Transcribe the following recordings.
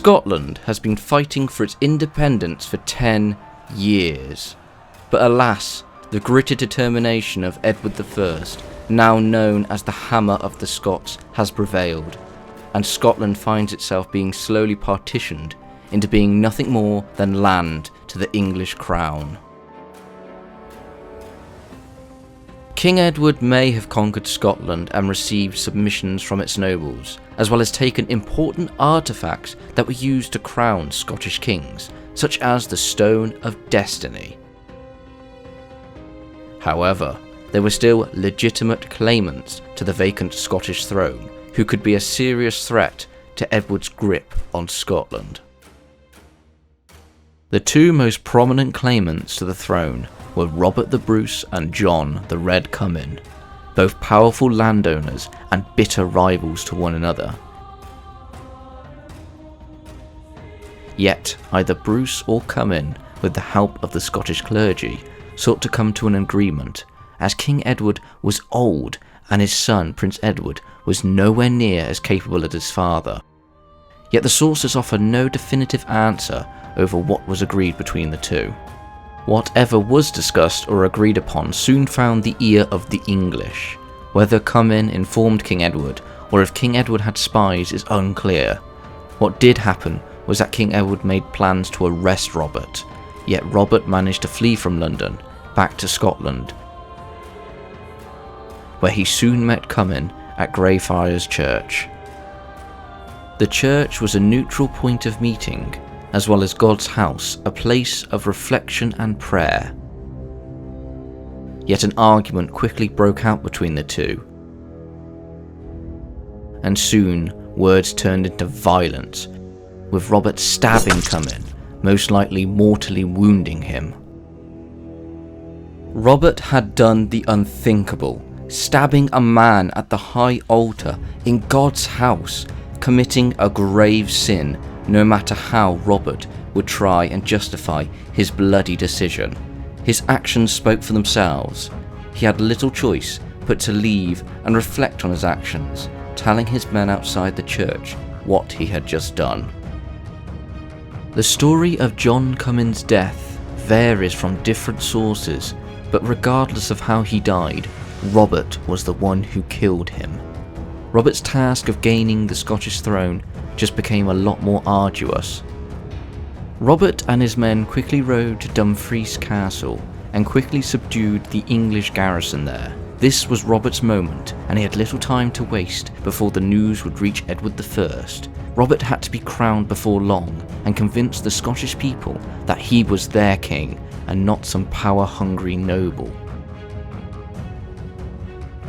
Scotland has been fighting for its independence for 10 years. But alas, the gritted determination of Edward I, now known as the Hammer of the Scots, has prevailed, and Scotland finds itself being slowly partitioned into being nothing more than land to the English crown. King Edward may have conquered Scotland and received submissions from its nobles, as well as taken important artefacts that were used to crown Scottish kings, such as the Stone of Destiny. However, there were still legitimate claimants to the vacant Scottish throne who could be a serious threat to Edward's grip on Scotland. The two most prominent claimants to the throne were Robert the Bruce and John the Red Cummin, both powerful landowners and bitter rivals to one another. Yet either Bruce or Cummin, with the help of the Scottish clergy, sought to come to an agreement, as King Edward was old and his son Prince Edward was nowhere near as capable as his father. Yet the sources offer no definitive answer over what was agreed between the two. Whatever was discussed or agreed upon soon found the ear of the English. Whether Cummin informed King Edward or if King Edward had spies is unclear. What did happen was that King Edward made plans to arrest Robert, yet Robert managed to flee from London back to Scotland, where he soon met Cummin at Greyfriars Church. The church was a neutral point of meeting, as well as God's house, a place of reflection and prayer. Yet an argument quickly broke out between the two, and soon words turned into violence, with Robert stabbing Cummin, most likely mortally wounding him. Robert had done the unthinkable, stabbing a man at the high altar in God's house, committing a grave sin, no matter how Robert would try and justify his bloody decision. His actions spoke for themselves. He had little choice but to leave and reflect on his actions, telling his men outside the church what he had just done. The story of John Cummin's death varies from different sources, but regardless of how he died, Robert was the one who killed him. Robert's task of gaining the Scottish throne just became a lot more arduous. Robert and his men quickly rode to Dumfries Castle and quickly subdued the English garrison there. This was Robert's moment, and he had little time to waste before the news would reach Edward I. Robert had to be crowned before long and convince the Scottish people that he was their king and not some power-hungry noble.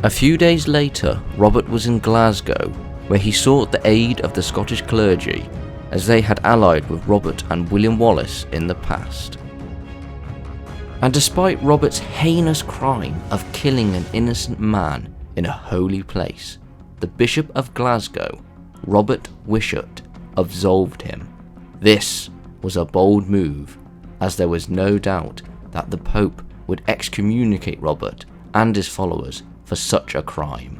A few days later, Robert was in Glasgow, where he sought the aid of the Scottish clergy, as they had allied with Robert and William Wallace in the past. And despite Robert's heinous crime of killing an innocent man in a holy place, the Bishop of Glasgow, Robert Wishart, absolved him. This was a bold move, as there was no doubt that the Pope would excommunicate Robert and his followers for such a crime.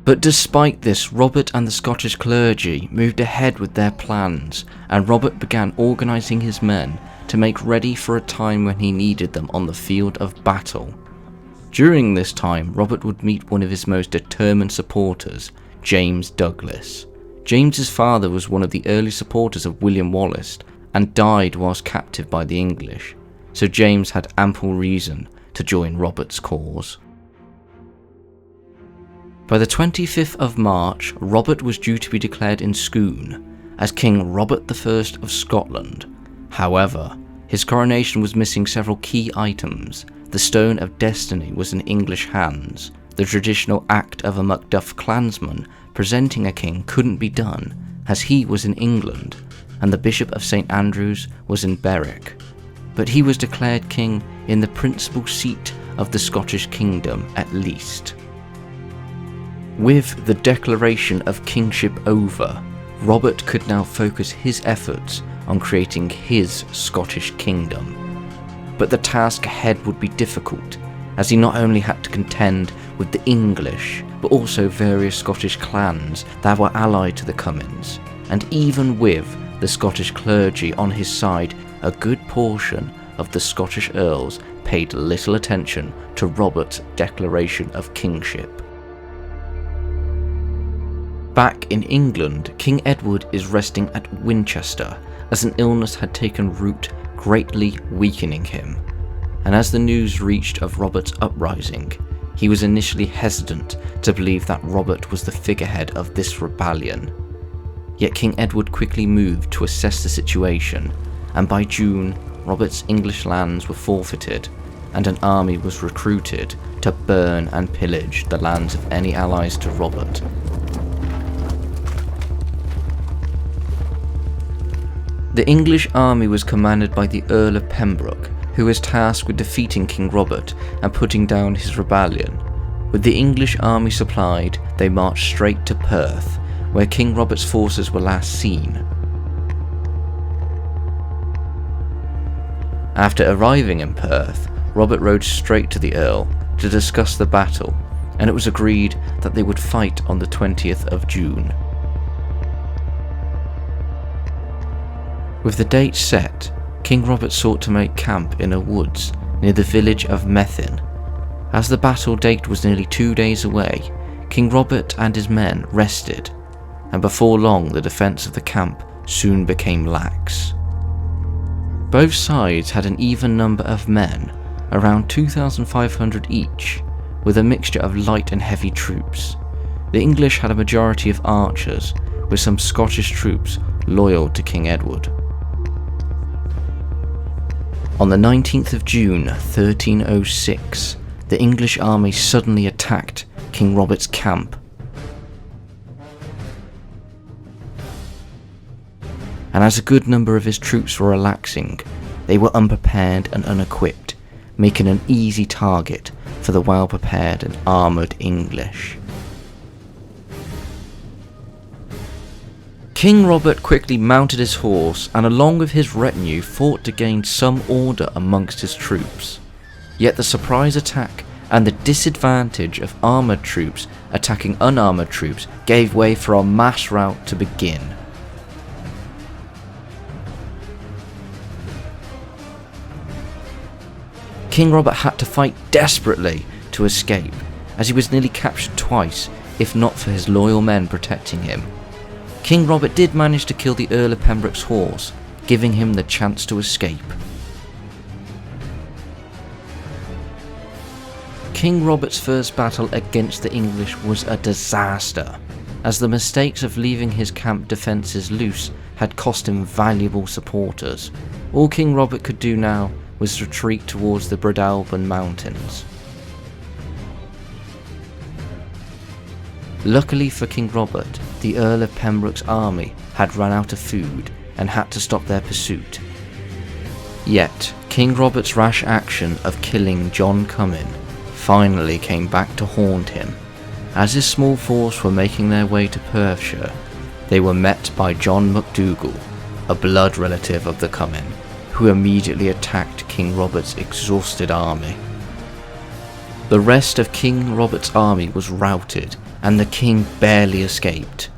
But despite this, Robert and the Scottish clergy moved ahead with their plans, and Robert began organising his men to make ready for a time when he needed them on the field of battle. During this time, Robert would meet one of his most determined supporters, James Douglas. James's father was one of the early supporters of William Wallace and died whilst captive by the English, so James had ample reason to join Robert's cause. By the 25th of March, Robert was due to be declared in Scone as King Robert I of Scotland. However, his coronation was missing several key items. The Stone of Destiny was in English hands. The traditional act of a Macduff clansman presenting a king couldn't be done, as he was in England, and the Bishop of St Andrews was in Berwick. But he was declared king in the principal seat of the Scottish kingdom at least. With the declaration of kingship over, Robert could now focus his efforts on creating his Scottish kingdom. But the task ahead would be difficult, as he not only had to contend with the English, but also various Scottish clans that were allied to the Cummins. and even with the Scottish clergy on his side, a good portion of the Scottish earls paid little attention to Robert's declaration of kingship. Back in England, King Edward is resting at Winchester as an illness had taken root, greatly weakening him. And as the news reached of Robert's uprising, he was initially hesitant to believe that Robert was the figurehead of this rebellion. Yet King Edward quickly moved to assess the situation, and by June, Robert's English lands were forfeited, and an army was recruited to burn and pillage the lands of any allies to Robert. The English army was commanded by the Earl of Pembroke, who was tasked with defeating King Robert and putting down his rebellion. With the English army supplied, they marched straight to Perth, where King Robert's forces were last seen. After arriving in Perth, Robert rode straight to the Earl to discuss the battle, and it was agreed that they would fight on the 20th of June. With the date set, King Robert sought to make camp in a woods near the village of Methven. As the battle date was nearly 2 days away, King Robert and his men rested, and before long the defence of the camp soon became lax. Both sides had an even number of men, around 2,500 each, with a mixture of light and heavy troops. The English had a majority of archers, with some Scottish troops loyal to King Edward. On the 19th of June 1306, the English army suddenly attacked King Robert's camp. And as a good number of his troops were relaxing, they were unprepared and unequipped, making an easy target for the well-prepared and armoured English. King Robert quickly mounted his horse and along with his retinue fought to gain some order amongst his troops. Yet the surprise attack and the disadvantage of armoured troops attacking unarmoured troops gave way for a mass rout to begin. King Robert had to fight desperately to escape, as he was nearly captured twice, if not for his loyal men protecting him. King Robert did manage to kill the Earl of Pembroke's horse, giving him the chance to escape. King Robert's first battle against the English was a disaster, as the mistakes of leaving his camp defences loose had cost him valuable supporters. All King Robert could do now was retreat towards the Breadalbane Mountains. Luckily for King Robert, the Earl of Pembroke's army had run out of food and had to stop their pursuit. Yet, King Robert's rash action of killing John Comyn finally came back to haunt him. As his small force were making their way to Perthshire, they were met by John MacDougall, a blood relative of the Comyn, who immediately attacked King Robert's exhausted army. The rest of King Robert's army was routed, and the king barely escaped.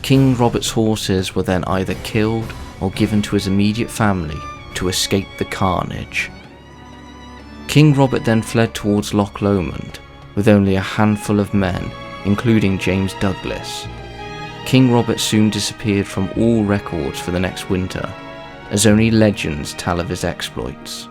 King Robert's horses were then either killed or given to his immediate family to escape the carnage. King Robert then fled towards Loch Lomond with only a handful of men, including James Douglas. King Robert soon disappeared from all records for the next winter, as only legends tell of his exploits.